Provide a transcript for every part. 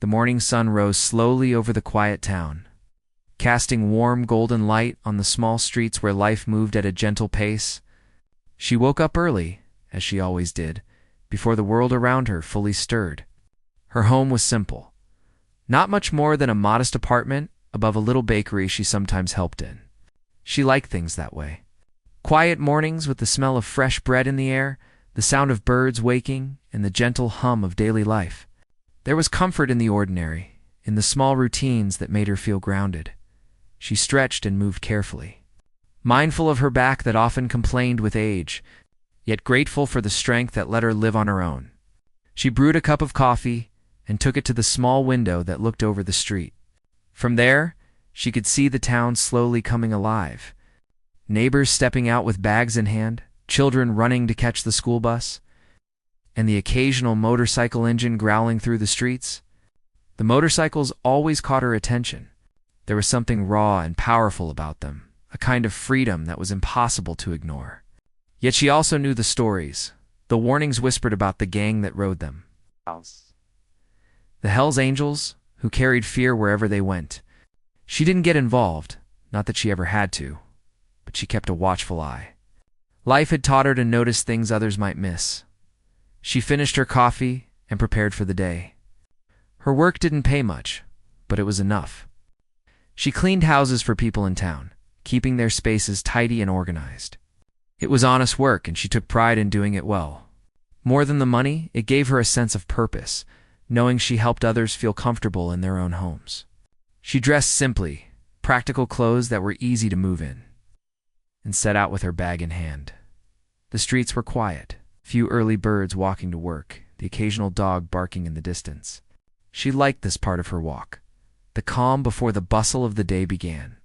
The morning sun rose slowly over the quiet town, casting warm golden light on the small streets where life moved at a gentle pace. She woke up early, as she always did, before the world around her fully stirred. Her home was simple. Not much more than a modest apartment above a little bakery she sometimes helped in. She liked things that way. Quiet mornings with the smell of fresh bread in the air, the sound of birds waking, and the gentle hum of daily life. There was comfort in the ordinary, in the small routines that made her feel grounded. She stretched and moved carefully, mindful of her back that often complained with age, yet grateful for the strength that let her live on her own. She brewed a cup of coffee and took it to the small window that looked over the street. From there, she could see the town slowly coming alive. Neighbors stepping out with bags in hand, children running to catch the school bus, and the occasional motorcycle engine growling through the streets. The motorcycles always caught her attention. There was something raw and powerful about them, a kind of freedom that was impossible to ignore. Yet she also knew the stories, the warnings whispered about the gang that rode them. The Hells Angels, who carried fear wherever they went. She didn't get involved, not that she ever had to, but she kept a watchful eye. Life had taught her to notice things others might miss. She finished her coffee and prepared for the day. Her work didn't pay much, but it was enough. She cleaned houses for people in town, keeping their spaces tidy and organized. It was honest work, and she took pride in doing it well. More than the money, it gave her a sense of purpose, knowing she helped others feel comfortable in their own homes. She dressed simply, practical clothes that were easy to move in, and set out with her bag in hand. The streets were quiet, few early birds walking to work, the occasional dog barking in the distance. She liked this part of her walk, the calm before the bustle of the day began.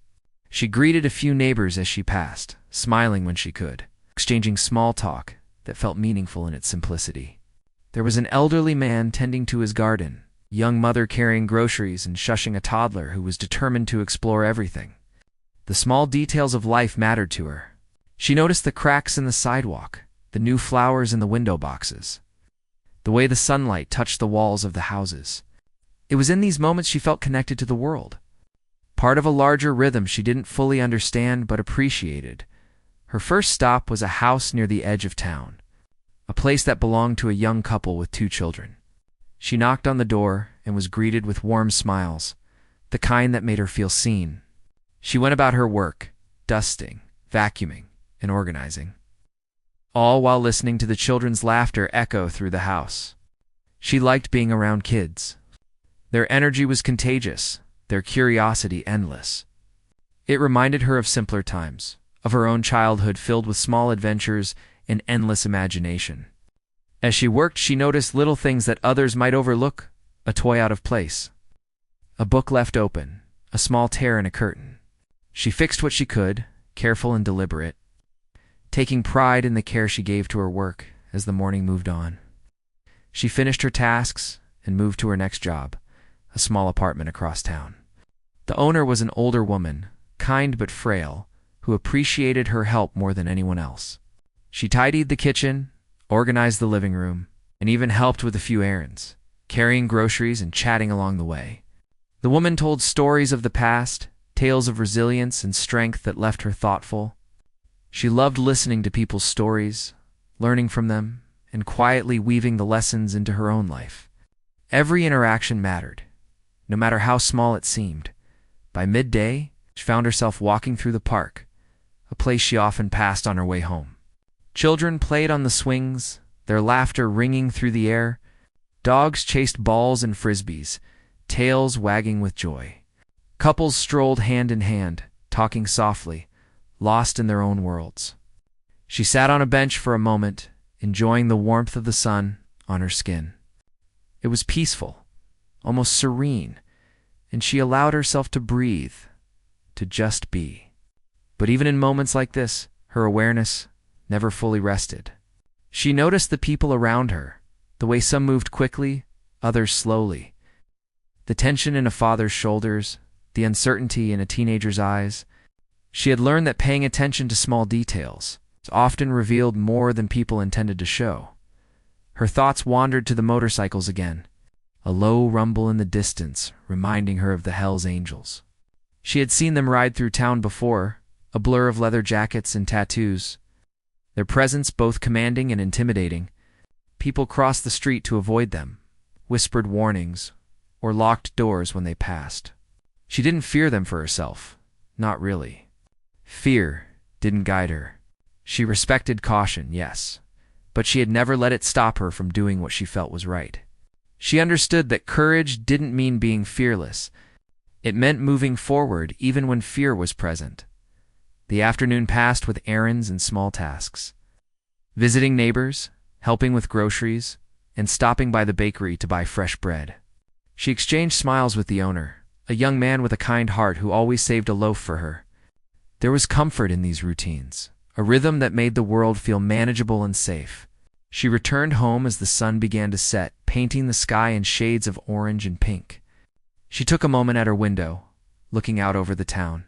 She greeted a few neighbors as she passed, smiling when she could, exchanging small talk that felt meaningful in its simplicity. There was an elderly man tending to his garden, a young mother carrying groceries and shushing a toddler who was determined to explore everything. The small details of life mattered to her. She noticed the cracks in the sidewalk, the new flowers in the window boxes, the way the sunlight touched the walls of the houses. It was in these moments she felt connected to the world, part of a larger rhythm she didn't fully understand but appreciated. Her first stop was a house near the edge of town, a place that belonged to a young couple with 2 children. She knocked on the door and was greeted with warm smiles, the kind that made her feel seen. She went about her work, dusting, vacuuming, and organizing, all while listening to the children's laughter echo through the house. She liked being around kids. Their energy was contagious, their curiosity endless. It reminded her of simpler times, of her own childhood filled with small adventures and endless imagination. As she worked, she noticed little things that others might overlook: a toy out of place, a book left open, a small tear in a curtain. She fixed what she could, careful and deliberate, taking pride in the care she gave to her work as the morning moved on. She finished her tasks and moved to her next job, a small apartment across town. The owner was an older woman, kind but frail, who appreciated her help more than anyone else. She tidied the kitchen, organized the living room, and even helped with a few errands, carrying groceries and chatting along the way. The woman told stories of the past, tales of resilience and strength that left her thoughtful. She loved listening to people's stories, learning from them, and quietly weaving the lessons into her own life. Every interaction mattered, no matter how small it seemed. By midday, she found herself walking through the park, a place she often passed on her way home. Children played on the swings, their laughter ringing through the air. Dogs chased balls and frisbees, tails wagging with joy. Couples strolled hand in hand, talking softly, lost in their own worlds. She sat on a bench for a moment, enjoying the warmth of the sun on her skin. It was peaceful, almost serene, and she allowed herself to breathe, to just be. But even in moments like this, her awareness never fully rested. She noticed the people around her, the way some moved quickly, others slowly. The tension in a father's shoulders, the uncertainty in a teenager's eyes. She had learned that paying attention to small details often revealed more than people intended to show. Her thoughts wandered to the motorcycles again, a low rumble in the distance reminding her of the Hells Angels. She had seen them ride through town before, a blur of leather jackets and tattoos, their presence both commanding and intimidating. People crossed the street to avoid them, whispered warnings, or locked doors when they passed. She didn't fear them for herself, not really. Fear didn't guide her. She respected caution, yes, but she had never let it stop her from doing what she felt was right. She understood that courage didn't mean being fearless. It meant moving forward even when fear was present. The afternoon passed with errands and small tasks. Visiting neighbors, helping with groceries, and stopping by the bakery to buy fresh bread. She exchanged smiles with the owner, a young man with a kind heart who always saved a loaf for her. There was comfort in these routines, a rhythm that made the world feel manageable and safe. She returned home as the sun began to set, painting the sky in shades of orange and pink. She took a moment at her window, looking out over the town,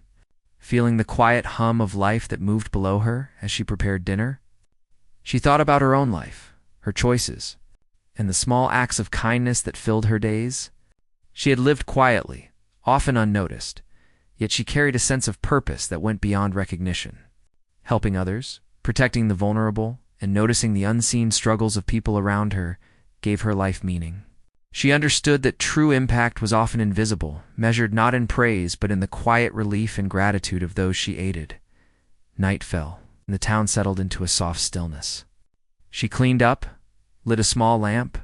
feeling the quiet hum of life that moved below her as she prepared dinner. She thought about her own life, her choices, and the small acts of kindness that filled her days. She had lived quietly, often unnoticed, yet she carried a sense of purpose that went beyond recognition. Helping others, protecting the vulnerable, and noticing the unseen struggles of people around her gave her life meaning. She understood that true impact was often invisible, measured not in praise but in the quiet relief and gratitude of those she aided. Night fell, and the town settled into a soft stillness. She cleaned up, lit a small lamp,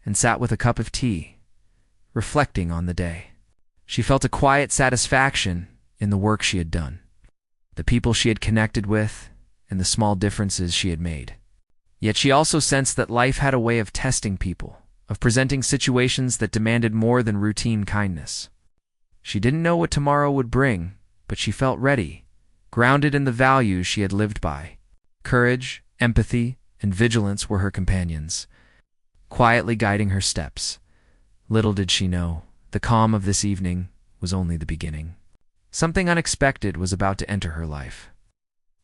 and sat with a cup of tea, reflecting on the day. She felt a quiet satisfaction in the work she had done, the people she had connected with, and the small differences she had made. Yet she also sensed that life had a way of testing people, of presenting situations that demanded more than routine kindness. She didn't know what tomorrow would bring, but she felt ready, grounded in the values she had lived by. Courage, empathy, and vigilance were her companions, quietly guiding her steps. Little did she know, the calm of this evening was only the beginning. Something unexpected was about to enter her life.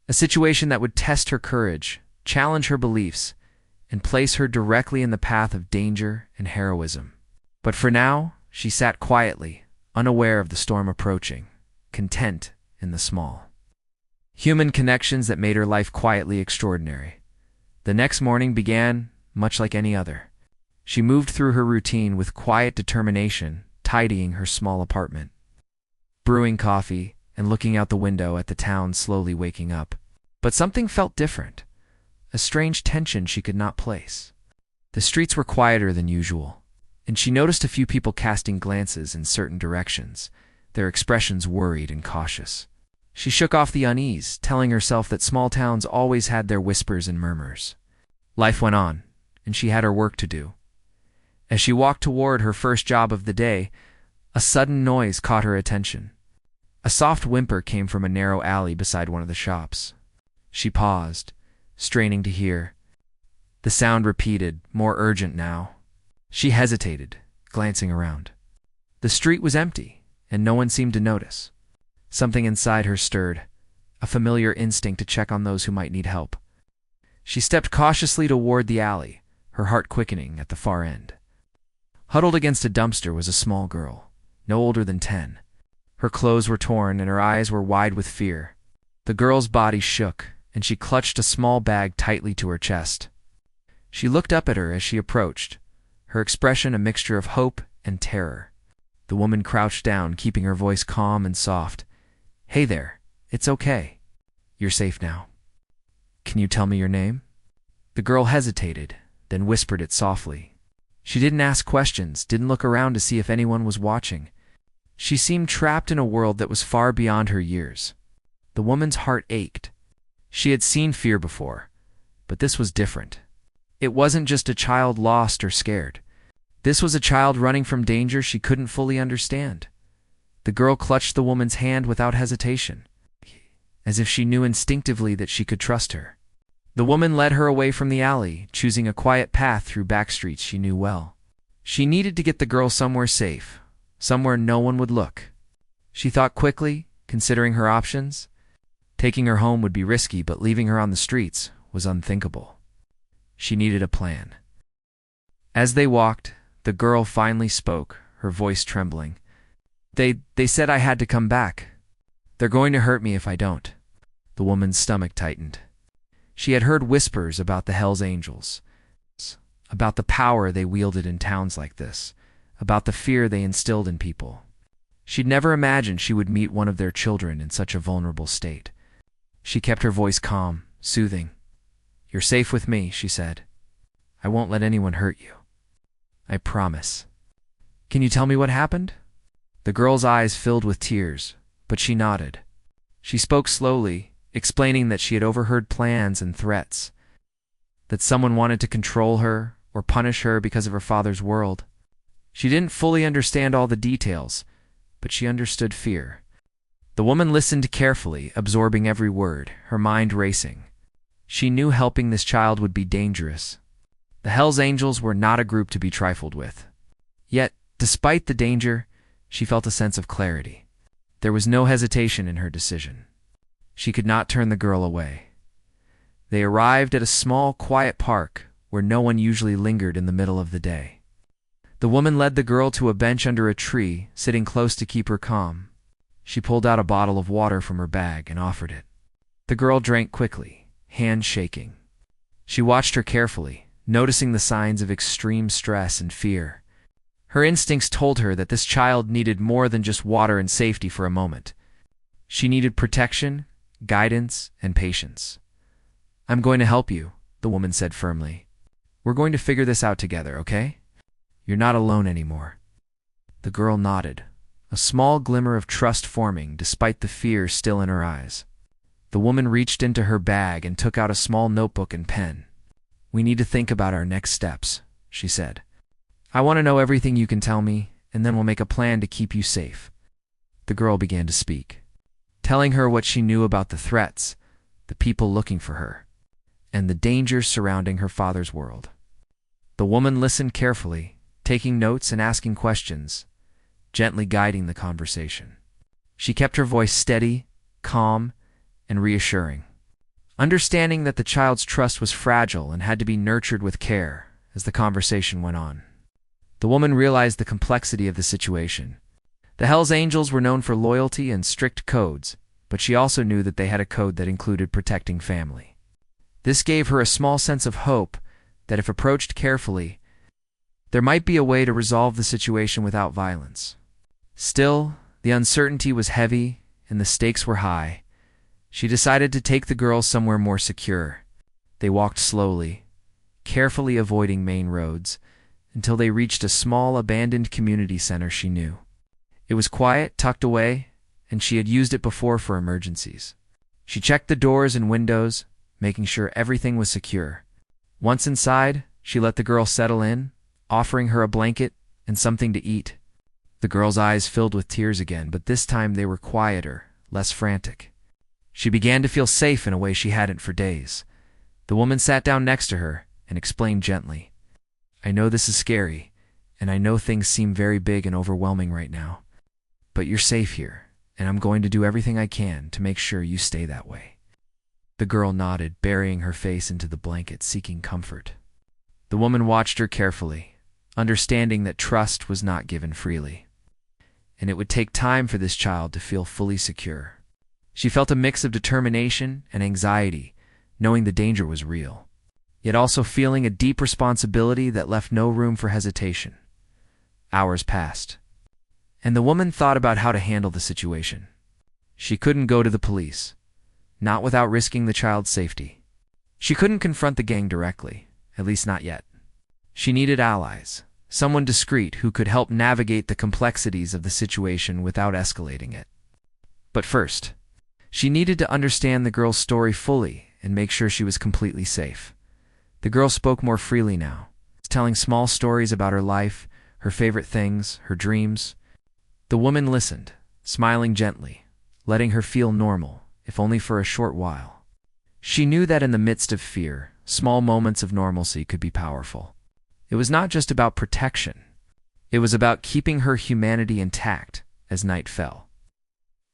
A situation that would test her courage, challenge her beliefs, and place her directly in the path of danger and heroism. But for now, she sat quietly, unaware of the storm approaching, content in the small human connections that made her life quietly extraordinary. The next morning began much like any other. She moved through her routine with quiet determination, tidying her small apartment, brewing coffee, and looking out the window at the town slowly waking up. But something felt different, a strange tension she could not place. The streets were quieter than usual, and she noticed a few people casting glances in certain directions, their expressions worried and cautious. She shook off the unease, telling herself that small towns always had their whispers and murmurs. Life went on, and she had her work to do. As she walked toward her first job of the day, a sudden noise caught her attention. A soft whimper came from a narrow alley beside one of the shops. She paused, straining to hear. The sound repeated, more urgent now. She hesitated, glancing around. The street was empty, and no one seemed to notice. Something inside her stirred, a familiar instinct to check on those who might need help. She stepped cautiously toward the alley, her heart quickening at the far end. Huddled against a dumpster was a small girl, no older than 10. Her clothes were torn and her eyes were wide with fear. The girl's body shook, and she clutched a small bag tightly to her chest. She looked up at her as she approached, her expression a mixture of hope and terror. The woman crouched down, keeping her voice calm and soft. "Hey there, it's okay. You're safe now. Can you tell me your name?" The girl hesitated, then whispered it softly. She didn't ask questions, didn't look around to see if anyone was watching. She seemed trapped in a world that was far beyond her years. The woman's heart ached. She had seen fear before, but this was different. It wasn't just a child lost or scared. This was a child running from danger she couldn't fully understand. The girl clutched the woman's hand without hesitation, as if she knew instinctively that she could trust her. The woman led her away from the alley, choosing a quiet path through back streets she knew well. She needed to get the girl somewhere safe, somewhere no one would look. She thought quickly, considering her options. Taking her home would be risky, but leaving her on the streets was unthinkable. She needed a plan. As they walked, The girl finally spoke, her voice trembling. They said I had to come back. They're going to hurt me if I don't." The woman's stomach tightened. She had heard whispers about the Hell's Angels, about the power they wielded in towns like this, about the fear they instilled in people. She'd never imagined she would meet one of their children in such a vulnerable state. She kept her voice calm, soothing. "You're safe with me," she said. "I won't let anyone hurt you. I promise." "Can you tell me what happened?" The girl's eyes filled with tears, but she nodded. She spoke slowly, explaining that she had overheard plans and threats, that someone wanted to control her or punish her because of her father's world. She didn't fully understand all the details, but she understood fear. The woman listened carefully, absorbing every word, her mind racing. She knew helping this child would be dangerous. The Hell's Angels were not a group to be trifled with. Yet, despite the danger, she felt a sense of clarity. There was no hesitation in her decision. She could not turn the girl away. They arrived at a small, quiet park where no one usually lingered in the middle of the day. The woman led the girl to a bench under a tree, sitting close to keep her calm. She pulled out a bottle of water from her bag and offered it. The girl drank quickly, hands shaking. She watched her carefully, noticing the signs of extreme stress and fear. Her instincts told her that this child needed more than just water and safety for a moment. She needed protection, guidance, and patience. "I'm going to help you," the woman said firmly. "We're going to figure this out together, okay? You're not alone anymore." The girl nodded, a small glimmer of trust forming despite the fear still in her eyes. The woman reached into her bag and took out a small notebook and pen. "We need to think about our next steps," she said. "I want to know everything you can tell me, and then we'll make a plan to keep you safe." The girl began to speak, telling her what she knew about the threats, the people looking for her, and the dangers surrounding her father's world. The woman listened carefully, taking notes and asking questions, gently guiding the conversation. She kept her voice steady, calm, and reassuring, understanding that the child's trust was fragile and had to be nurtured with care as the conversation went on. The woman realized the complexity of the situation. The Hell's Angels were known for loyalty and strict codes, but she also knew that they had a code that included protecting family. This gave her a small sense of hope that if approached carefully, there might be a way to resolve the situation without violence. Still, the uncertainty was heavy and the stakes were high. She decided to take the girl somewhere more secure. They walked slowly, carefully avoiding main roads, until they reached a small abandoned community center she knew. It was quiet, tucked away, and she had used it before for emergencies. She checked the doors and windows, making sure everything was secure. Once inside, she let the girl settle in, offering her a blanket and something to eat. The girl's eyes filled with tears again, but this time they were quieter, less frantic. She began to feel safe in a way she hadn't for days. The woman sat down next to her and explained gently, "I know this is scary, and I know things seem very big and overwhelming right now. But you're safe here, and I'm going to do everything I can to make sure you stay that way." The girl nodded, burying her face into the blanket, seeking comfort. The woman watched her carefully, understanding that trust was not given freely, and it would take time for this child to feel fully secure. She felt a mix of determination and anxiety, knowing the danger was real, yet also feeling a deep responsibility that left no room for hesitation. Hours passed, and the woman thought about how to handle the situation. She couldn't go to the police, not without risking the child's safety. She couldn't confront the gang directly, at least not yet. She needed allies, someone discreet who could help navigate the complexities of the situation without escalating it. But first, she needed to understand the girl's story fully and make sure she was completely safe. The girl spoke more freely now, telling small stories about her life, her favorite things, her dreams. The woman listened, smiling gently, letting her feel normal, if only for a short while. She knew that in the midst of fear, small moments of normalcy could be powerful. It was not just about protection. It was about keeping her humanity intact as night fell.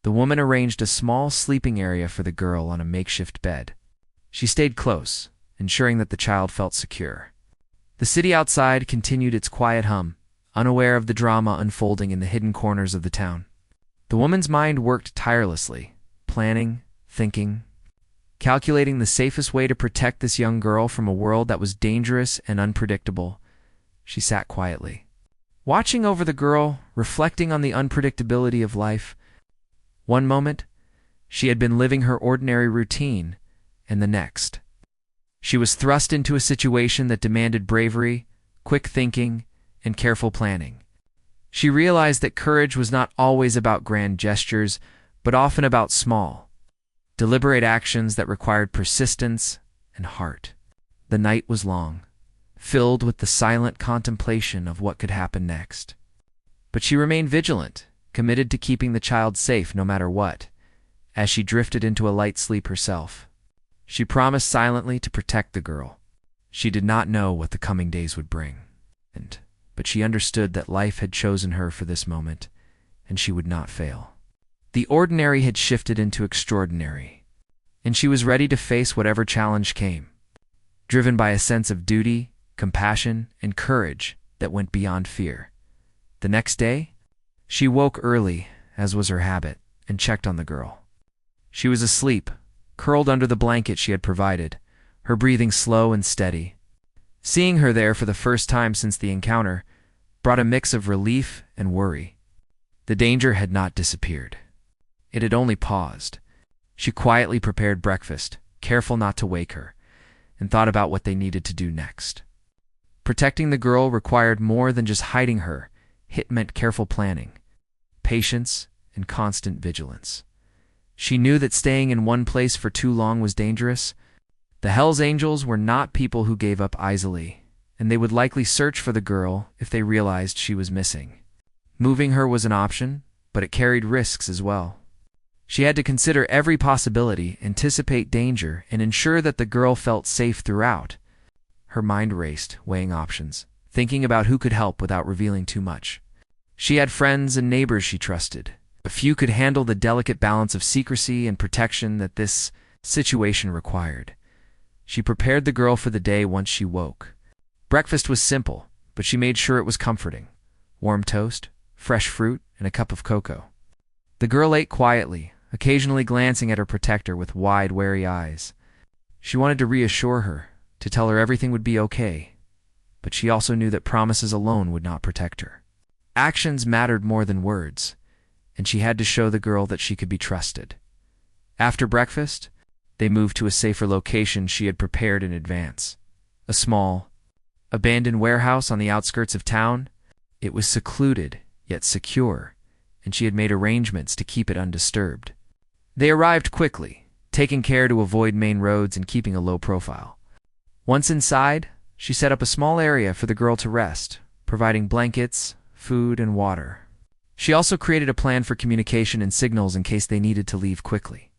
The woman arranged a small sleeping area for the girl on a makeshift bed. She stayed close, ensuring that the child felt secure. The city outside continued its quiet hum, unaware of the drama unfolding in the hidden corners of the town. The woman's mind worked tirelessly, planning, thinking, calculating the safest way to protect this young girl from a world that was dangerous and unpredictable. She sat quietly, watching over the girl, reflecting on the unpredictability of life. One moment, she had been living her ordinary routine, and the next, she was thrust into a situation that demanded bravery, quick thinking, and careful planning. She realized that courage was not always about grand gestures, but often about small, deliberate actions that required persistence and heart. The night was long, filled with the silent contemplation of what could happen next. But she remained vigilant, committed to keeping the child safe no matter what. As she drifted into a light sleep herself, she promised silently to protect the girl. She did not know what the coming days would bring, but she understood that life had chosen her for this moment, and she would not fail. The ordinary had shifted into extraordinary, and she was ready to face whatever challenge came, driven by a sense of duty, compassion, and courage that went beyond fear. The next day, she woke early, as was her habit, and checked on the girl. She was asleep, curled under the blanket she had provided, her breathing slow and steady. Seeing her there for the first time since the encounter brought a mix of relief and worry. The danger had not disappeared. It had only paused. She quietly prepared breakfast, careful not to wake her, and thought about what they needed to do next. Protecting the girl required more than just hiding her. It meant careful planning, patience, and constant vigilance. She knew that staying in one place for too long was dangerous. The Hells Angels were not people who gave up easily, and they would likely search for the girl if they realized she was missing. Moving her was an option, but it carried risks as well. She had to consider every possibility, anticipate danger, and ensure that the girl felt safe throughout. Her mind raced, weighing options, thinking about who could help without revealing too much. She had friends and neighbors she trusted. A few could handle the delicate balance of secrecy and protection that this situation required. She prepared the girl for the day once she woke. Breakfast was simple, but she made sure it was comforting. Warm toast, fresh fruit, and a cup of cocoa. The girl ate quietly, occasionally glancing at her protector with wide, wary eyes. She wanted to reassure her, to tell her everything would be okay, but she also knew that promises alone would not protect her. Actions mattered more than words, and she had to show the girl that she could be trusted. After breakfast, they moved to a safer location she had prepared in advance. A small, abandoned warehouse on the outskirts of town. It was secluded, yet secure, and she had made arrangements to keep it undisturbed. They arrived quickly, taking care to avoid main roads and keeping a low profile. Once inside, she set up a small area for the girl to rest, providing blankets, food, and water. She also created a plan for communication and signals in case they needed to leave quickly.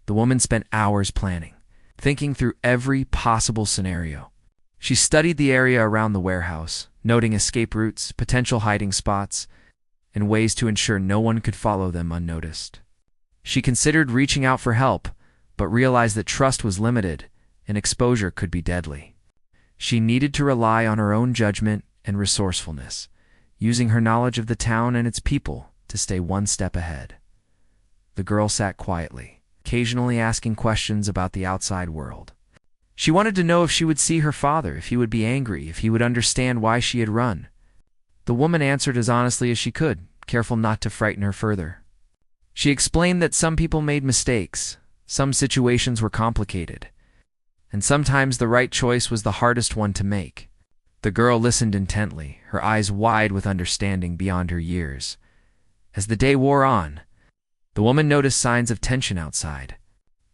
The woman spent hours planning, thinking through every possible scenario. She studied the area around the warehouse, noting escape routes, potential hiding spots, and ways to ensure no one could follow them unnoticed. She considered reaching out for help, but realized that trust was limited and exposure could be deadly. She needed to rely on her own judgment and resourcefulness, using her knowledge of the town and its people to stay one step ahead. The girl sat quietly, occasionally asking questions about the outside world. She wanted to know if she would see her father, if he would be angry, if he would understand why she had run. The woman answered as honestly as she could, careful not to frighten her further. She explained that some people made mistakes, some situations were complicated, and sometimes the right choice was the hardest one to make. The girl listened intently, her eyes wide with understanding beyond her years. As the day wore on, the woman noticed signs of tension outside.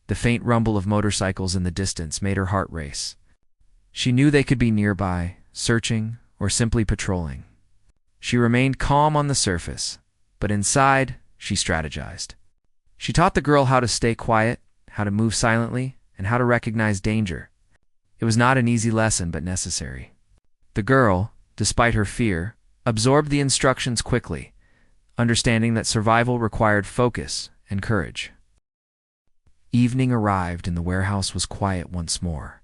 The faint rumble of motorcycles in the distance made her heart race. She knew they could be nearby, searching, or simply patrolling. She remained calm on the surface, but inside, she strategized. She taught the girl how to stay quiet, how to move silently, and how to recognize danger. It was not an easy lesson, but necessary. The girl, despite her fear, absorbed the instructions quickly, understanding that survival required focus and courage. Evening arrived and the warehouse was quiet once more.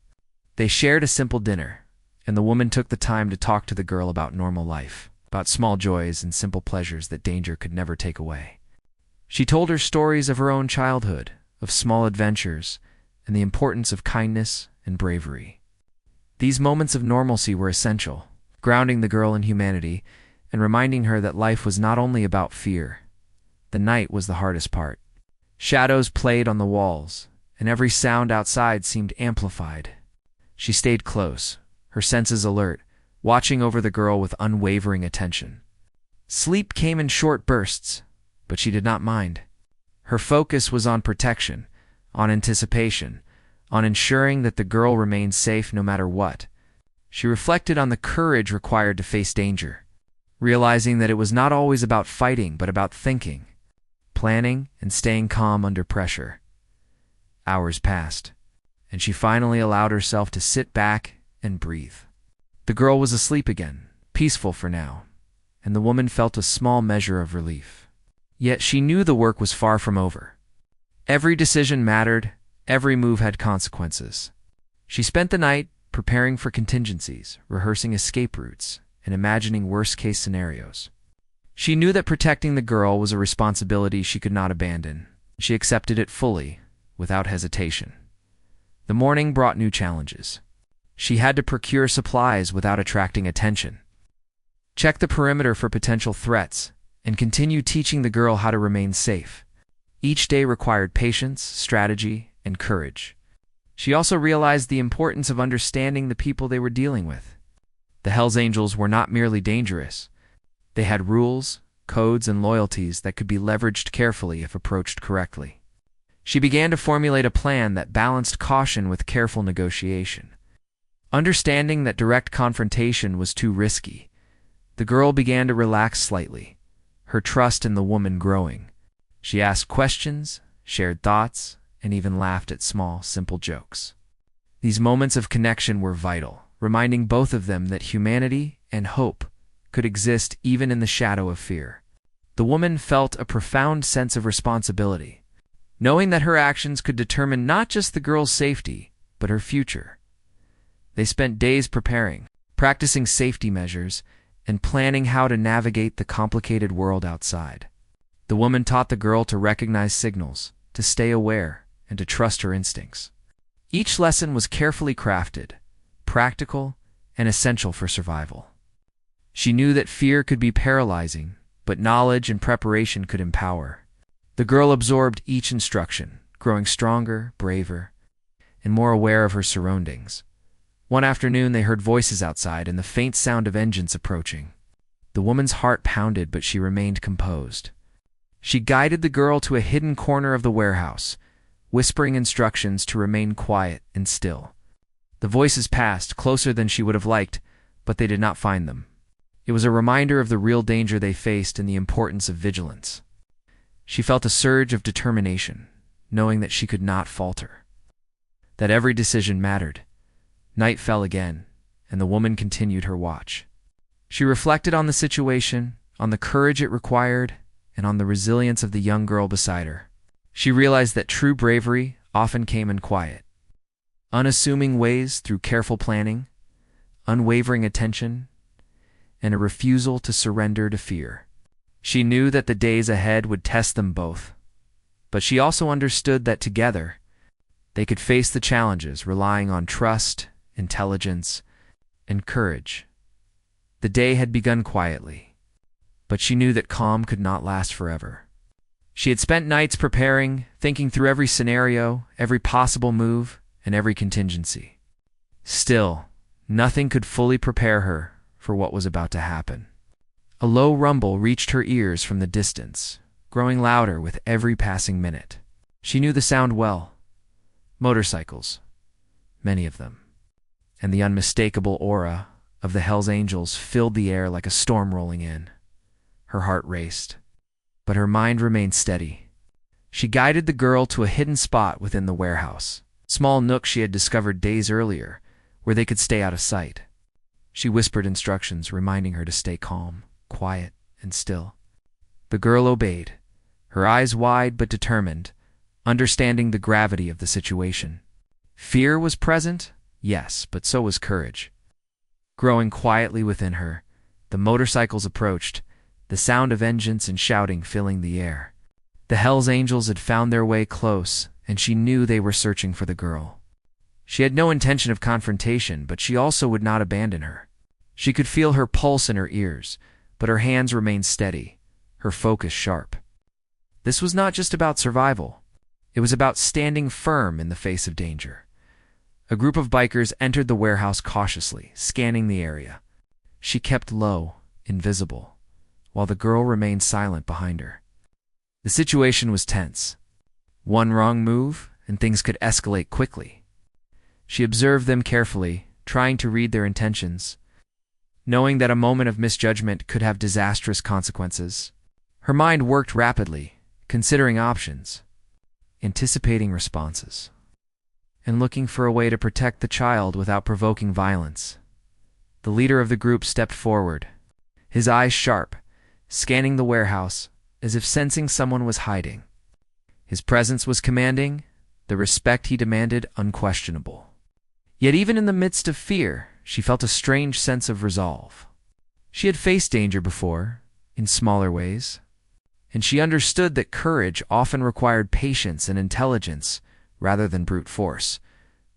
They shared a simple dinner, and the woman took the time to talk to the girl about normal life. about small joys and simple pleasures that danger could never take away. She told her stories of her own childhood, of small adventures, and the importance of kindness and bravery. These moments of normalcy were essential, grounding the girl in humanity and reminding her that life was not only about fear. The night was the hardest part. Shadows played on the walls, and every sound outside seemed amplified. She stayed close, her senses alert, watching over the girl with unwavering attention. Sleep came in short bursts, but she did not mind. Her focus was on protection, on anticipation, on ensuring that the girl remained safe no matter what. She reflected on the courage required to face danger, realizing that it was not always about fighting but about thinking, planning, and staying calm under pressure. Hours passed, and she finally allowed herself to sit back and breathe. The girl was asleep again, peaceful for now, and the woman felt a small measure of relief. Yet she knew the work was far from over. Every decision mattered, every move had consequences. She spent the night preparing for contingencies, rehearsing escape routes, and imagining worst-case scenarios. She knew that protecting the girl was a responsibility she could not abandon. She accepted it fully, without hesitation. The morning brought new challenges. She had to procure supplies without attracting attention, check the perimeter for potential threats, and continue teaching the girl how to remain safe. Each day required patience, strategy, and courage. She also realized the importance of understanding the people they were dealing with. The Hells Angels were not merely dangerous. They had rules, codes, and loyalties that could be leveraged carefully if approached correctly. She began to formulate a plan that balanced caution with careful negotiation. Understanding that direct confrontation was too risky, the girl began to relax slightly, her trust in the woman growing. She asked questions, shared thoughts, and even laughed at small, simple jokes. These moments of connection were vital, reminding both of them that humanity and hope could exist even in the shadow of fear. The woman felt a profound sense of responsibility, knowing that her actions could determine not just the girl's safety, but her future. They spent days preparing, practicing safety measures, and planning how to navigate the complicated world outside. The woman taught the girl to recognize signals, to stay aware, and to trust her instincts. Each lesson was carefully crafted, practical, and essential for survival. She knew that fear could be paralyzing, but knowledge and preparation could empower. The girl absorbed each instruction, growing stronger, braver, and more aware of her surroundings. One afternoon they heard voices outside and the faint sound of engines approaching. The woman's heart pounded, but she remained composed. She guided the girl to a hidden corner of the warehouse, whispering instructions to remain quiet and still. The voices passed, closer than she would have liked, but they did not find them. It was a reminder of the real danger they faced and the importance of vigilance. She felt a surge of determination, knowing that she could not falter, that every decision mattered. Night fell again, and the woman continued her watch. She reflected on the situation, on the courage it required, and on the resilience of the young girl beside her. She realized that true bravery often came in quiet, unassuming ways through careful planning, unwavering attention, and a refusal to surrender to fear. She knew that the days ahead would test them both, but she also understood that together they could face the challenges, relying on trust, intelligence, and courage. The day had begun quietly, but she knew that calm could not last forever. She had spent nights preparing, thinking through every scenario, every possible move, and every contingency. Still, nothing could fully prepare her for what was about to happen. A low rumble reached her ears from the distance, growing louder with every passing minute. She knew the sound well. Motorcycles, many of them, and the unmistakable aura of the Hells Angels filled the air like a storm rolling in. Her heart raced, but her mind remained steady. She guided the girl to a hidden spot within the warehouse, a small nook she had discovered days earlier, where they could stay out of sight. She whispered instructions, reminding her to stay calm, quiet, and still. The girl obeyed, her eyes wide but determined, understanding the gravity of the situation. Fear was present, yes, but so was courage. Growing quietly within her, The motorcycles approached, the sound of engines and shouting filling the air. The Hells Angels had found their way close, and she knew they were searching for the girl. She had no intention of confrontation, but she also would not abandon her. She could feel her pulse in her ears, but her hands remained steady, her focus sharp. This was not just about survival. It was about standing firm in the face of danger. A group of bikers entered the warehouse cautiously, scanning the area. She kept low, invisible, while the girl remained silent behind her. The situation was tense. One wrong move, and things could escalate quickly. She observed them carefully, trying to read their intentions, knowing that a moment of misjudgment could have disastrous consequences. Her mind worked rapidly, considering options, anticipating responses, and looking for a way to protect the child without provoking violence. The leader of the group stepped forward, his eyes sharp, scanning the warehouse as if sensing someone was hiding. His presence was commanding, the respect he demanded unquestionable. Yet even in the midst of fear, she felt a strange sense of resolve. She had faced danger before, in smaller ways, and she understood that courage often required patience and intelligence rather than brute force.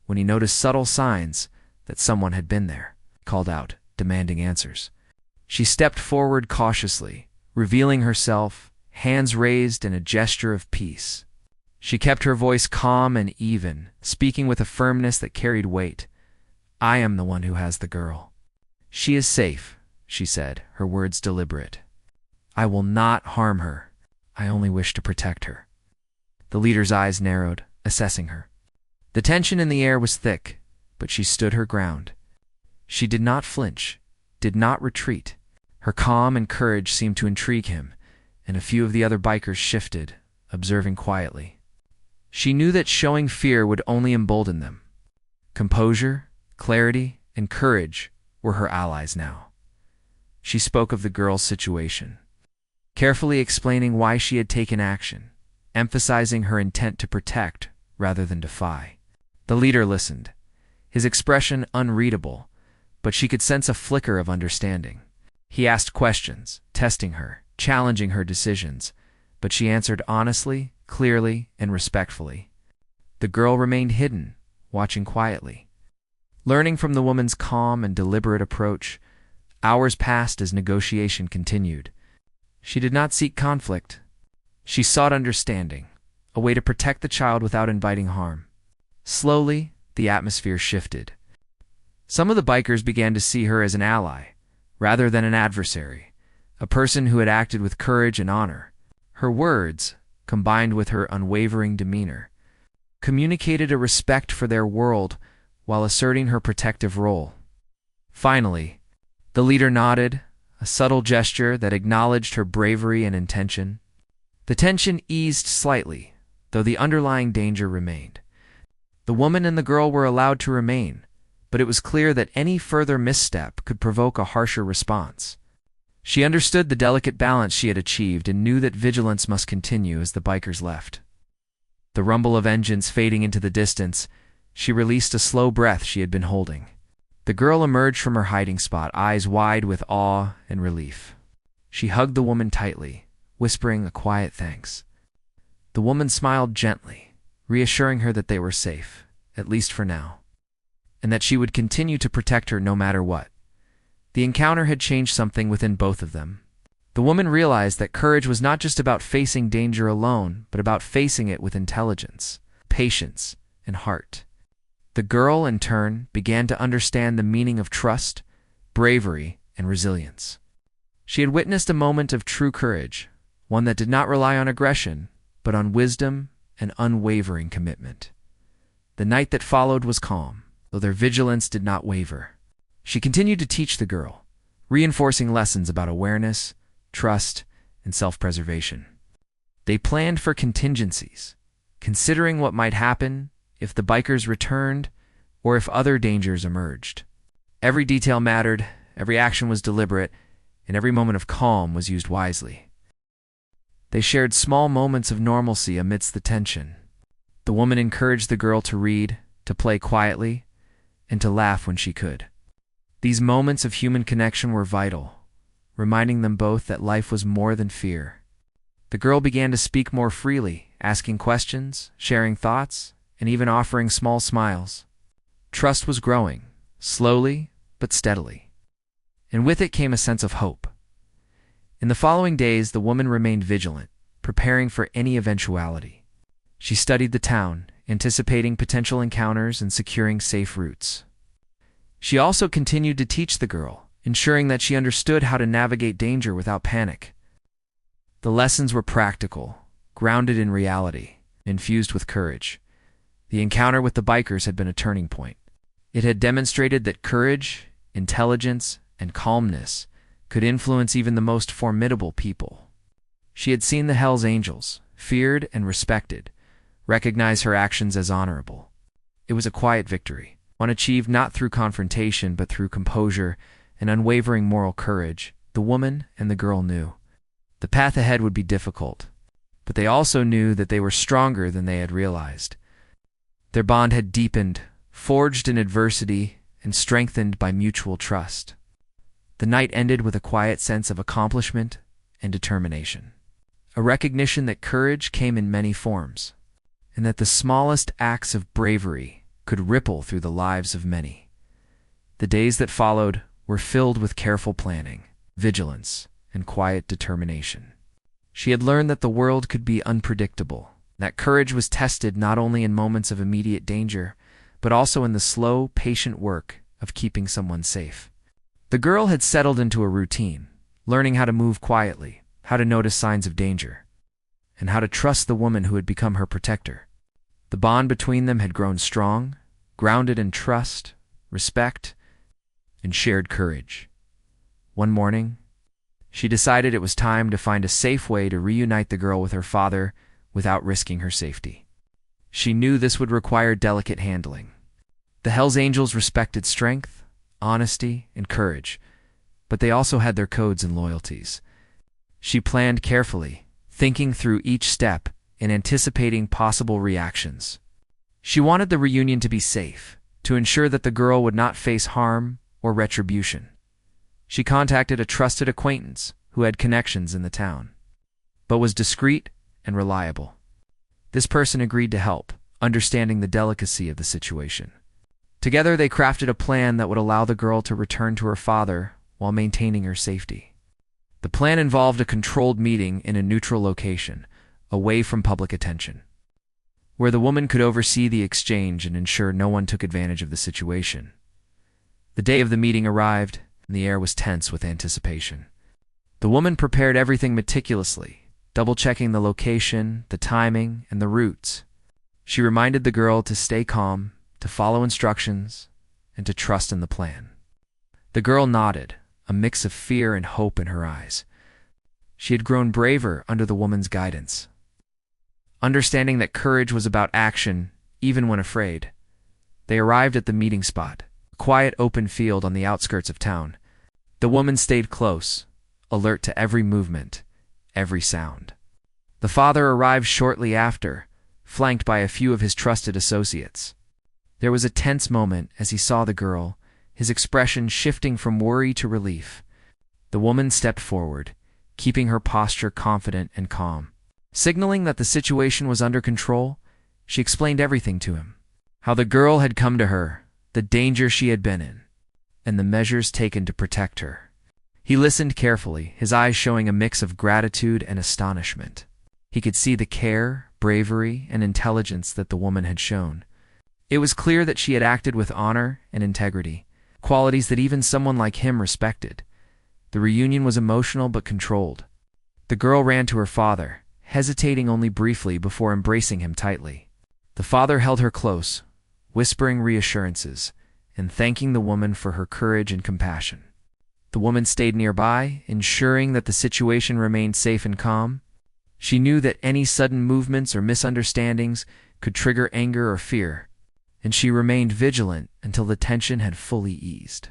When he noticed subtle signs that someone had been there, he called out, demanding answers. She stepped forward cautiously, revealing herself, hands raised in a gesture of peace. She kept her voice calm and even, speaking with a firmness that carried weight. "I am the one who has the girl. She is safe," she said, her words deliberate. "I will not harm her. I only wish to protect her." The leader's eyes narrowed, assessing her. The tension in the air was thick, but she stood her ground. She did not flinch, did not retreat. Her calm and courage seemed to intrigue him, and a few of the other bikers shifted, observing quietly. She knew that showing fear would only embolden them. Composure, clarity, and courage were her allies now. She spoke of the girl's situation, carefully explaining why she had taken action, emphasizing her intent to protect rather than defy. The leader listened, his expression unreadable, but she could sense a flicker of understanding. He asked questions, testing her, challenging her decisions, but she answered honestly, clearly, and respectfully. The girl remained hidden, watching quietly. Learning from the woman's calm and deliberate approach, hours passed as negotiation continued. She did not seek conflict. She sought understanding, a way to protect the child without inviting harm. Slowly, the atmosphere shifted. Some of the bikers began to see her as an ally, rather than an adversary, a person who had acted with courage and honor. Her words, combined with her unwavering demeanor, communicated a respect for their world while asserting her protective role. Finally, the leader nodded, a subtle gesture that acknowledged her bravery and intention. The tension eased slightly, though the underlying danger remained. The woman and the girl were allowed to remain, but it was clear that any further misstep could provoke a harsher response. She understood the delicate balance she had achieved and knew that vigilance must continue as the bikers left. The rumble of engines fading into the distance, she released a slow breath she had been holding. The girl emerged from her hiding spot, eyes wide with awe and relief. She hugged the woman tightly, whispering a quiet thanks. The woman smiled gently, reassuring her that they were safe, at least for now, and that she would continue to protect her no matter what. The encounter had changed something within both of them. The woman realized that courage was not just about facing danger alone, but about facing it with intelligence, patience, and heart. The girl, in turn, began to understand the meaning of trust, bravery, and resilience. She had witnessed a moment of true courage, one that did not rely on aggression, but on wisdom and unwavering commitment. The night that followed was calm, though their vigilance did not waver. She continued to teach the girl, reinforcing lessons about awareness, trust, and self-preservation. They planned for contingencies, considering what might happen if the bikers returned or if other dangers emerged. Every detail mattered, every action was deliberate, and every moment of calm was used wisely. They shared small moments of normalcy amidst the tension. The woman encouraged the girl to read, to play quietly, and to laugh when she could. These moments of human connection were vital, reminding them both that life was more than fear. The girl began to speak more freely, asking questions, sharing thoughts, and even offering small smiles. Trust was growing, slowly but steadily. And with it came a sense of hope. In the following days, the woman remained vigilant, preparing for any eventuality. She studied the town, anticipating potential encounters and securing safe routes. She also continued to teach the girl, ensuring that she understood how to navigate danger without panic. The lessons were practical, grounded in reality, infused with courage. The encounter with the bikers had been a turning point. It had demonstrated that courage, intelligence, and calmness could influence even the most formidable people. She had seen the Hells Angels, feared and respected, recognize her actions as honorable. It was a quiet victory, one achieved not through confrontation but through composure and unwavering moral courage. The woman and the girl knew. The path ahead would be difficult, but they also knew that they were stronger than they had realized. Their bond had deepened, forged in adversity, and strengthened by mutual trust. The night ended with a quiet sense of accomplishment and determination, a recognition that courage came in many forms, and that the smallest acts of bravery could ripple through the lives of many. The days that followed were filled with careful planning, vigilance, and quiet determination. She had learned that the world could be unpredictable, that courage was tested not only in moments of immediate danger, but also in the slow, patient work of keeping someone safe. The girl had settled into a routine, learning how to move quietly, how to notice signs of danger, and how to trust the woman who had become her protector. The bond between them had grown strong, grounded in trust, respect, and shared courage. One morning, she decided it was time to find a safe way to reunite the girl with her father without risking her safety. She knew this would require delicate handling. The Hells Angels respected strength, honesty, and courage, but they also had their codes and loyalties. She planned carefully, thinking through each step and anticipating possible reactions. She wanted the reunion to be safe, to ensure that the girl would not face harm or retribution. She contacted a trusted acquaintance who had connections in the town, but was discreet and reliable. This person agreed to help, understanding the delicacy of the situation. Together they crafted a plan that would allow the girl to return to her father while maintaining her safety. The plan involved a controlled meeting in a neutral location, away from public attention, where the woman could oversee the exchange and ensure no one took advantage of the situation. The day of the meeting arrived, and the air was tense with anticipation. The woman prepared everything meticulously, double-checking the location, the timing, and the routes. She reminded the girl to stay calm, to follow instructions, and to trust in the plan. The girl nodded, a mix of fear and hope in her eyes. She had grown braver under the woman's guidance. Understanding that courage was about action, even when afraid, they arrived at the meeting spot, a quiet open field on the outskirts of town. The woman stayed close, alert to every movement, every sound. The father arrived shortly after, flanked by a few of his trusted associates. There was a tense moment as he saw the girl, his expression shifting from worry to relief. The woman stepped forward, keeping her posture confident and calm. Signaling that the situation was under control, she explained everything to him. How the girl had come to her, the danger she had been in, and the measures taken to protect her. He listened carefully, his eyes showing a mix of gratitude and astonishment. He could see the care, bravery, and intelligence that the woman had shown. It was clear that she had acted with honor and integrity, qualities that even someone like him respected. The reunion was emotional but controlled. The girl ran to her father, hesitating only briefly before embracing him tightly. The father held her close, whispering reassurances, and thanking the woman for her courage and compassion. The woman stayed nearby, ensuring that the situation remained safe and calm. She knew that any sudden movements or misunderstandings could trigger anger or fear, and she remained vigilant until the tension had fully eased.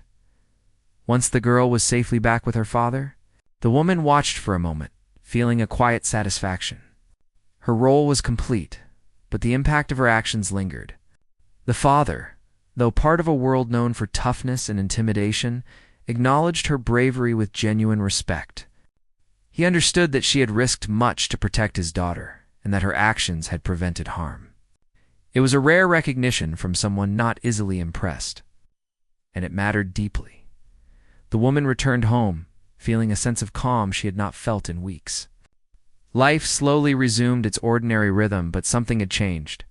Once the girl was safely back with her father, the woman watched for a moment, feeling a quiet satisfaction. Her role was complete, but the impact of her actions lingered. The father, though part of a world known for toughness and intimidation, acknowledged her bravery with genuine respect. He understood that she had risked much to protect his daughter, and that her actions had prevented harm. It was a rare recognition from someone not easily impressed, and it mattered deeply. The woman returned home, feeling a sense of calm she had not felt in weeks. Life slowly resumed its ordinary rhythm, but something had changed.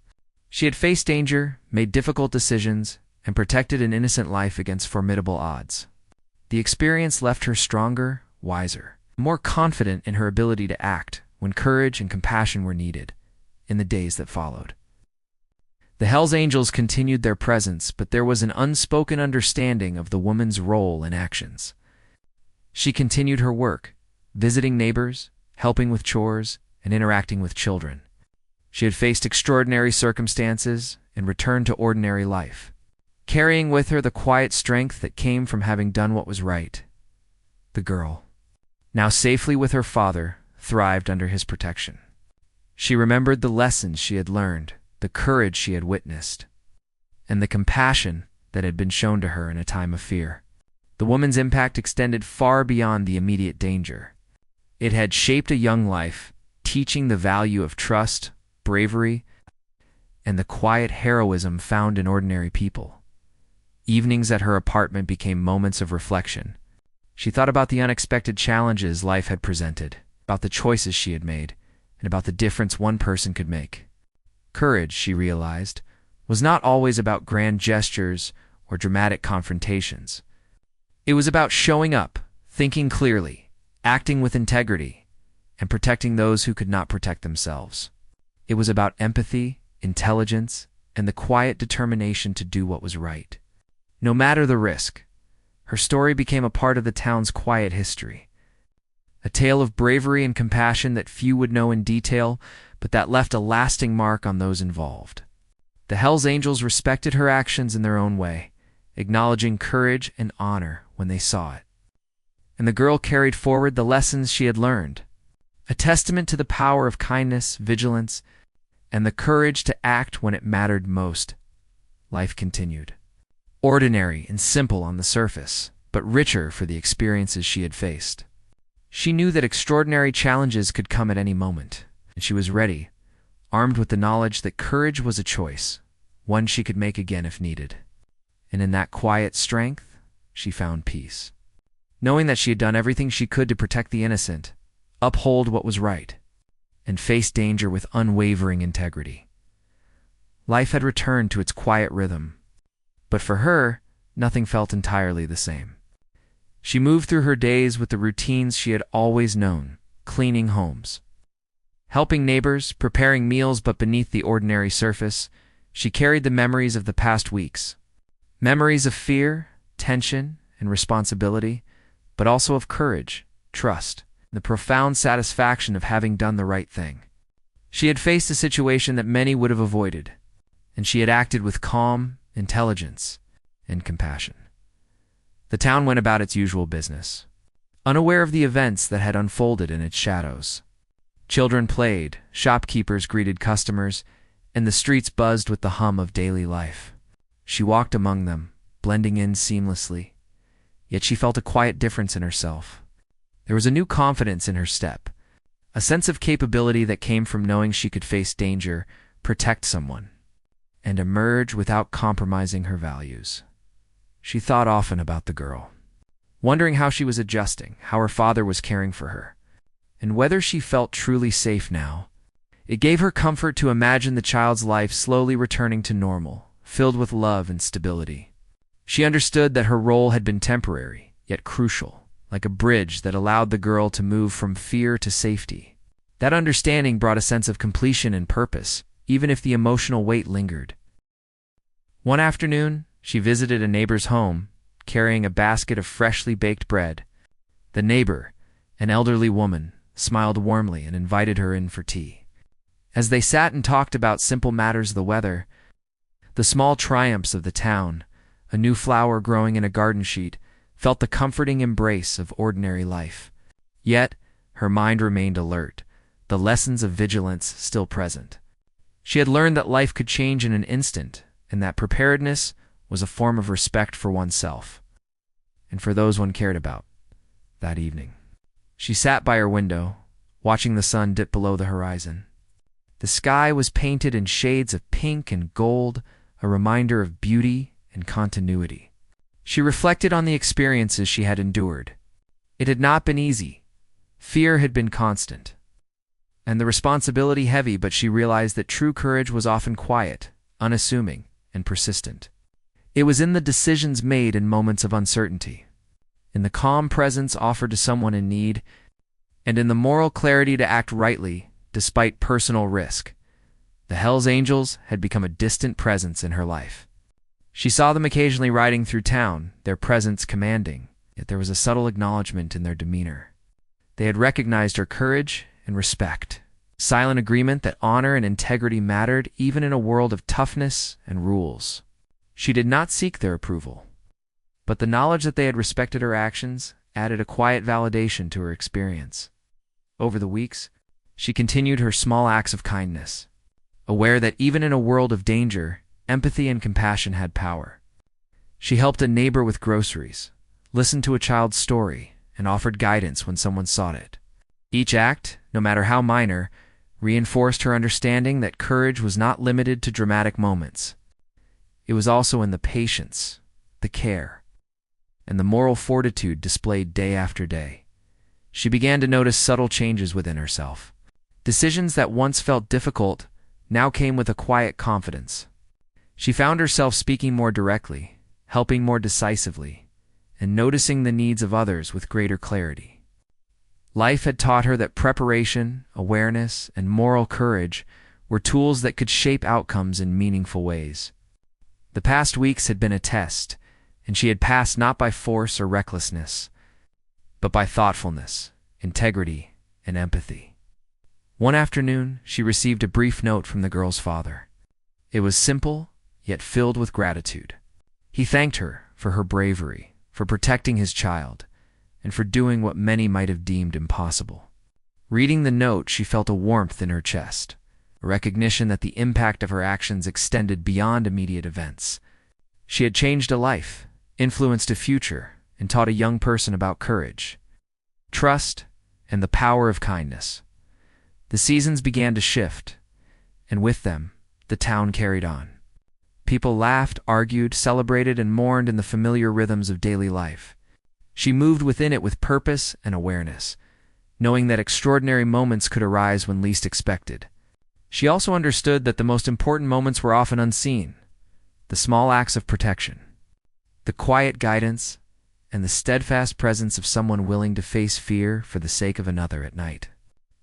She had faced danger, made difficult decisions, and protected an innocent life against formidable odds. The experience left her stronger, wiser, more confident in her ability to act when courage and compassion were needed in the days that followed. The Hells Angels continued their presence, but there was an unspoken understanding of the woman's role and actions. She continued her work, visiting neighbors, helping with chores, and interacting with children. She had faced extraordinary circumstances and returned to ordinary life, carrying with her the quiet strength that came from having done what was right. The girl, now safely with her father, thrived under his protection. She remembered the lessons she had learned, the courage she had witnessed, and the compassion that had been shown to her in a time of fear. The woman's impact extended far beyond the immediate danger. It had shaped a young life, teaching the value of trust, bravery, and the quiet heroism found in ordinary people. Evenings at her apartment became moments of reflection. She thought about the unexpected challenges life had presented, about the choices she had made, and about the difference one person could make. Courage, she realized, was not always about grand gestures or dramatic confrontations. It was about showing up, thinking clearly, acting with integrity, and protecting those who could not protect themselves. It was about empathy, intelligence, and the quiet determination to do what was right. No matter the risk, her story became a part of the town's quiet history. A tale of bravery and compassion that few would know in detail, but that left a lasting mark on those involved. The Hells Angels respected her actions in their own way, acknowledging courage and honor when they saw it. And the girl carried forward the lessons she had learned, a testament to the power of kindness, vigilance, and the courage to act when it mattered most. Life continued. Ordinary and simple on the surface, but richer for the experiences she had faced. She knew that extraordinary challenges could come at any moment, and she was ready, armed with the knowledge that courage was a choice, one she could make again if needed. And in that quiet strength, she found peace. Knowing that she had done everything she could to protect the innocent, uphold what was right, and face danger with unwavering integrity. Life had returned to its quiet rhythm, but for her, nothing felt entirely the same. She moved through her days with the routines she had always known, cleaning homes, helping neighbors, preparing meals, but beneath the ordinary surface, she carried the memories of the past weeks. Memories of fear, tension, and responsibility, but also of courage, trust, and the profound satisfaction of having done the right thing. She had faced a situation that many would have avoided, and she had acted with calm, intelligence, and compassion. The town went about its usual business, unaware of the events that had unfolded in its shadows. Children played, shopkeepers greeted customers, and the streets buzzed with the hum of daily life. She walked among them, blending in seamlessly, yet she felt a quiet difference in herself. There was a new confidence in her step, a sense of capability that came from knowing she could face danger, protect someone, and emerge without compromising her values. She thought often about the girl, wondering how she was adjusting, how her father was caring for her, and whether she felt truly safe now. It gave her comfort to imagine the child's life slowly returning to normal, filled with love and stability. She understood that her role had been temporary, yet crucial, like a bridge that allowed the girl to move from fear to safety. That understanding brought a sense of completion and purpose, even if the emotional weight lingered. One afternoon, she visited a neighbor's home, carrying a basket of freshly baked bread. The neighbor, an elderly woman, smiled warmly and invited her in for tea. As they sat and talked about simple matters, the weather, the small triumphs of the town, a new flower growing in a garden sheet, felt the comforting embrace of ordinary life. Yet, her mind remained alert, the lessons of vigilance still present. She had learned that life could change in an instant, and that preparedness was a form of respect for oneself. and for those one cared about that evening. She sat by her window, watching the sun dip below the horizon. The sky was painted in shades of pink and gold, a reminder of beauty and continuity. She reflected on the experiences she had endured. It had not been easy. Fear had been constant, and the responsibility heavy, but she realized that true courage was often quiet, unassuming, and persistent. It was in the decisions made in moments of uncertainty, in the calm presence offered to someone in need, and in the moral clarity to act rightly despite personal risk. The Hells Angels had become a distant presence in her life. She saw them occasionally riding through town, their presence commanding, yet there was a subtle acknowledgement in their demeanor. They had recognized her courage and respect, silent agreement that honor and integrity mattered even in a world of toughness and rules. She did not seek their approval, but the knowledge that they had respected her actions added a quiet validation to her experience. Over the weeks, she continued her small acts of kindness, aware that even in a world of danger, empathy and compassion had power. She helped a neighbor with groceries, listened to a child's story, and offered guidance when someone sought it. Each act, no matter how minor, reinforced her understanding that courage was not limited to dramatic moments. It was also in the patience, the care, and the moral fortitude displayed day after day. She began to notice subtle changes within herself. Decisions that once felt difficult now came with a quiet confidence. She found herself speaking more directly, helping more decisively, and noticing the needs of others with greater clarity. Life had taught her that preparation, awareness, and moral courage were tools that could shape outcomes in meaningful ways. The past weeks had been a test, and she had passed not by force or recklessness, but by thoughtfulness, integrity, and empathy. One afternoon, she received a brief note from the girl's father. It was simple, yet filled with gratitude. He thanked her for her bravery, for protecting his child, and for doing what many might have deemed impossible. Reading the note, she felt a warmth in her chest, a recognition that the impact of her actions extended beyond immediate events. She had changed a life, influenced a future, and taught a young person about courage, trust, and the power of kindness. The seasons began to shift, and with them, the town carried on. People laughed, argued, celebrated, and mourned in the familiar rhythms of daily life. She moved within it with purpose and awareness, knowing that extraordinary moments could arise when least expected. She also understood that the most important moments were often unseen, the small acts of protection, the quiet guidance, and the steadfast presence of someone willing to face fear for the sake of another at night.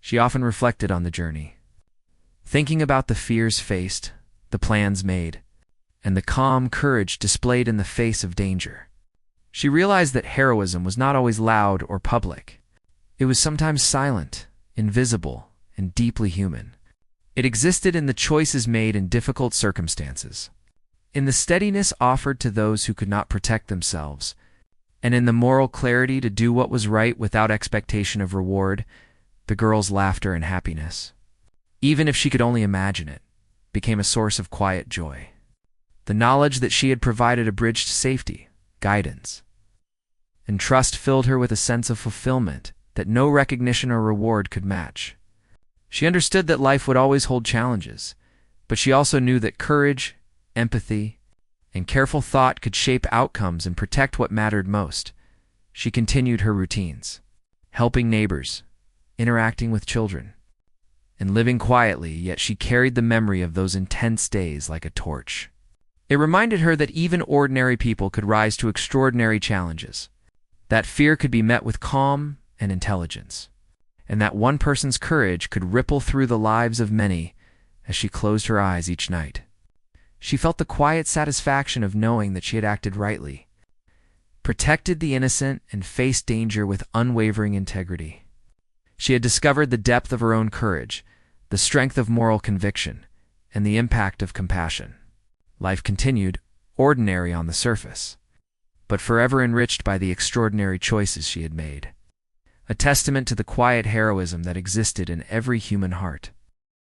She often reflected on the journey, thinking about the fears faced, the plans made, and the calm courage displayed in the face of danger. She realized that heroism was not always loud or public. It was sometimes silent, invisible, and deeply human. It existed in the choices made in difficult circumstances, in the steadiness offered to those who could not protect themselves, and in the moral clarity to do what was right without expectation of reward. The girl's laughter and happiness, even if she could only imagine it, became a source of quiet joy. The knowledge that she had provided a bridge to safety, guidance, and trust filled her with a sense of fulfillment that no recognition or reward could match. She understood that life would always hold challenges, but she also knew that courage, empathy, and careful thought could shape outcomes and protect what mattered most. She continued her routines, helping neighbors, interacting with children, and living quietly, yet she carried the memory of those intense days like a torch. It reminded her that even ordinary people could rise to extraordinary challenges, that fear could be met with calm and intelligence, and that one person's courage could ripple through the lives of many. As she closed her eyes each night, she felt the quiet satisfaction of knowing that she had acted rightly, protected the innocent, and faced danger with unwavering integrity. She had discovered the depth of her own courage, the strength of moral conviction, and the impact of compassion. Life continued, ordinary on the surface, but forever enriched by the extraordinary choices she had made, a testament to the quiet heroism that existed in every human heart.